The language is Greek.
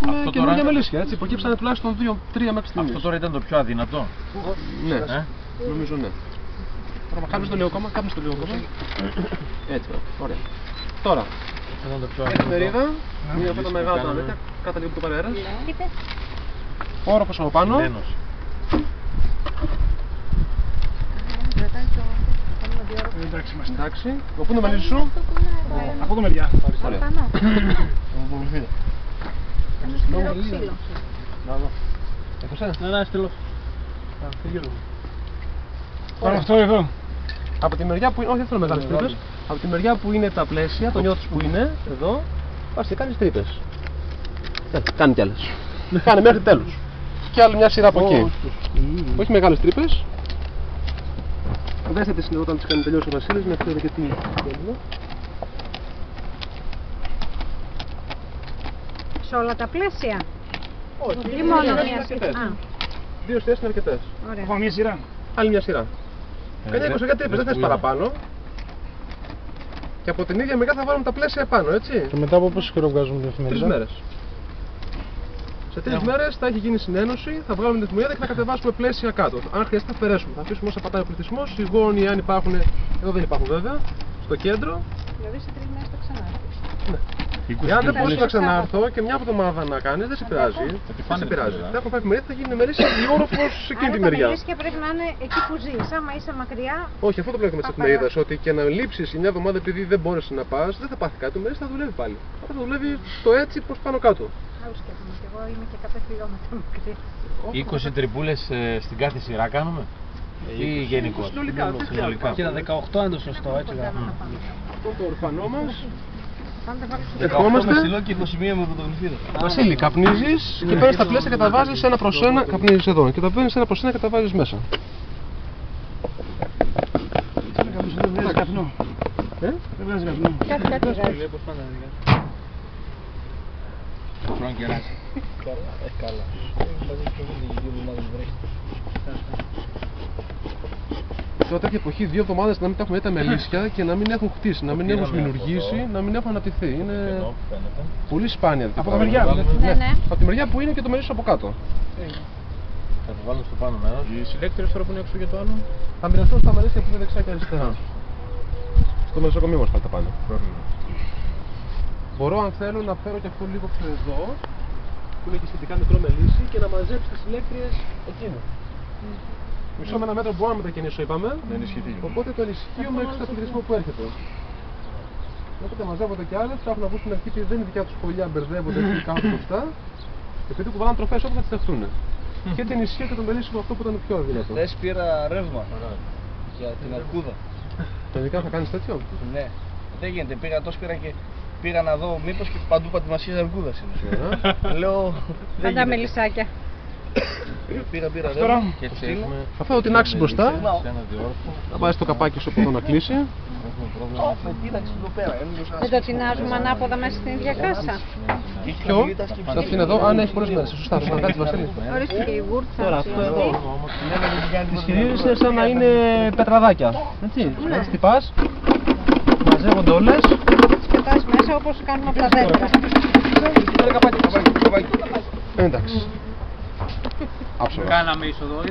έχουμε καινούργια μελίσια. Έτσι, υποκύψανε τουλάχιστον 2-3 μέχρι στιγμής. Αυτό τώρα ήταν το πιο αδυνατό. Ναι, νομίζω ναι. Κάποιος το λέει ακόμα, κάποιος το λέει ακόμα. Έτσι, ωραία. Τώρα, εφημερίδα, είναι αυτά τα μεγάλα τα δέντρα, κάτω λίγο που το πάρει αέρας. Όροφος από πάνω. Εντάξει, πού είναι το μελίσι σου? Από το μεριά. Ωραία. Ναι, στείλω. Πάρω αυτό εδώ. Από τη μεριά που είναι, όχι δεν θέλω μεγάλες τρύπες. Από τη μεριά που είναι τα πλαίσια, το νιώθεις που είναι, εδώ, πας και κάνεις τρύπες. Κάνει κι άλλες. Κάνε μέχρι τέλους. Και άλλη μια σειρά από εκεί. Όχι μεγάλες τρύπες. Δέστε τις όταν τις κάνει τελειώσει ο Βασίλης, να ξέρετε και τι θέλουμε. Σε όλα τα πλαίσια. Όχι, ή μόνο μία σειρά? Δύο σειρές είναι αρκετές. Έχω μία σειρά. Άλλη μια σειρά. Κάνει 20 τρύπες, δεν θες παραπάνω. Και από την ίδια μεριά θα βάλουμε τα πλαίσια επάνω, έτσι. Και μετά από πόσο καιρό βγάζουμε την εφημερίδα? 3 μέρες. Σε 3 μέρες θα έχει γίνει συνένωση, θα βγάλουμε την εφημερίδα και θα κατεβάσουμε πλαίσια κάτω. Αν χρειαστεί θα αφαιρέσουμε. Θα αφήσουμε όσα πατάει ο πληθυσμός, οι γόνοι αν υπάρχουν, εδώ δεν υπάρχουν βέβαια, στο κέντρο. Δηλαδή σε 3 μέρες θα ξανάρθεις. Ναι. Εάν δεν μπορείς να ξανάρθω και μια εβδομάδα να κάνεις, δεν σε πειράζει. Δεν σε πειράζει. Θα έχουμε πάει εφημερίδα, θα γίνει μερίσια η όροφος σε εκείνη τη μεριά. Τα μερίσια πρέπει να είναι εκεί που ζεις. Άμα είσαι μακριά. Όχι, αυτό το βλέπουμε τη εφημερίδα. Ότι και να λείψεις μια εβδομάδα επειδή δεν μπόρεσες να πας, δεν θα πάθει κάτι. Το μερίσιο θα δουλεύει πάλι. Θα δουλεύει το έτσι προς πάνω κάτω. Άλλο σκέφτομαι και εγώ είμαι και κάποια χιλιόμετρα μακριά. 20 τρυπούλες στην κάθε σειρά κάνουμε ή γενικώς? Συνολικά. Και τα 18 είναι το σωστό, έτσι κάνουμε. Αυτό το ορφανό μας. Ερχόμαστε. Και 21 με πρωτογλυφίδα. Βασίλη, καπνίζεις και παίρνεις τα πλαίσια και τα βάζεις ένα προς ένα. Καπνίζεις εδώ και τα παίρνεις ένα προς ένα και τα βάζεις μέσα. Δεν βγάζει καπνό. Δεν βγάζει καπνό. Κάτι βγάζει. Χρόνο κεράσει. Καλά. Τώρα τέτοια εποχή 2 εβδομάδες να μην τα έχουμε τα μελίσια και να μην έχουν χτίσει, να μην έχουν σμηνουργήσει, να μην έχουν αναπτυχθεί. Είναι πολύ σπάνια. Από τα μεριά, Ναι. Από τη μεριά που είναι και το μελίσιο από κάτω. Θα το βάλω στο πάνω μέρος. Οι συλλέκτηρες τώρα που είναι έξω για το άλλο θα μοιραστούν στα μελίσια που είναι δεξιά και αριστερά. Στο μεσοκομείο μας πάλι τα πάνε. Μπορώ αν θέλω να φέρω και αυτό λίγο πιο εδώ, που είναι και σχετικά μικρό μελίσι, και να μαζέψω τις συλλέκτριες εκείνο. Μισό με ένα μέτρο μπορώ να μετακινήσω, είπαμε. Οπότε το ενισχύω μέχρι στο πληθυσμό που έρχεται. Οπότε μαζεύονται κι άλλες, ψάχνουν να βγουν στην αρχή ότι δεν είναι δικιά τους σχολεία, μπερδεύονται και κάνουν μπροστά. Επειδή κουβαλάνε τροφές όπου θα τις δεχτούν. Και την ενισχύω και το μελίσι με αυτό που ήταν πιο αδύνατο. Χθες πήρα ρεύμα για την αρκούδα. Τελικά θα κάνεις τέτοιο? Ναι. Δεν γίνεται, πήγα να δω μήπως και παντού πατημασίες αρκούδας είναι. Λέω, δεν Πάντα γίνεται. μελισσάκια. Πήρα ρεύμα και Έτσι στείλω. έχουμε Θα φέρω την άξι μπροστά, σε ένα διόρθο. θα βάζεις το καπάκι σου από εδώ να κλείσει. Έχουμε πρόβλημα. Κοίταξε εδώ πέρα. Δεν το τεινάζουμε ανάποδα μέσα στην ίδια κάσα. Ποιο? Σε αυτήν εδώ, αν έχει πολλές μέρες. Σωστά, θα κάτσει Βασίλη. Ορίστε και η γούρτσα. Τώρα αυτό εδώ. Όμως Τις χειρίζεις είναι σαν να είναι πετραδάκια. Έτσι, να τις τυπάς, μαζεύονται όλες. Τις πετάς μέσα όπως κάνουμε από τα δέντρα. Εντάξει. Άψογα. Κάναμε είσοδο,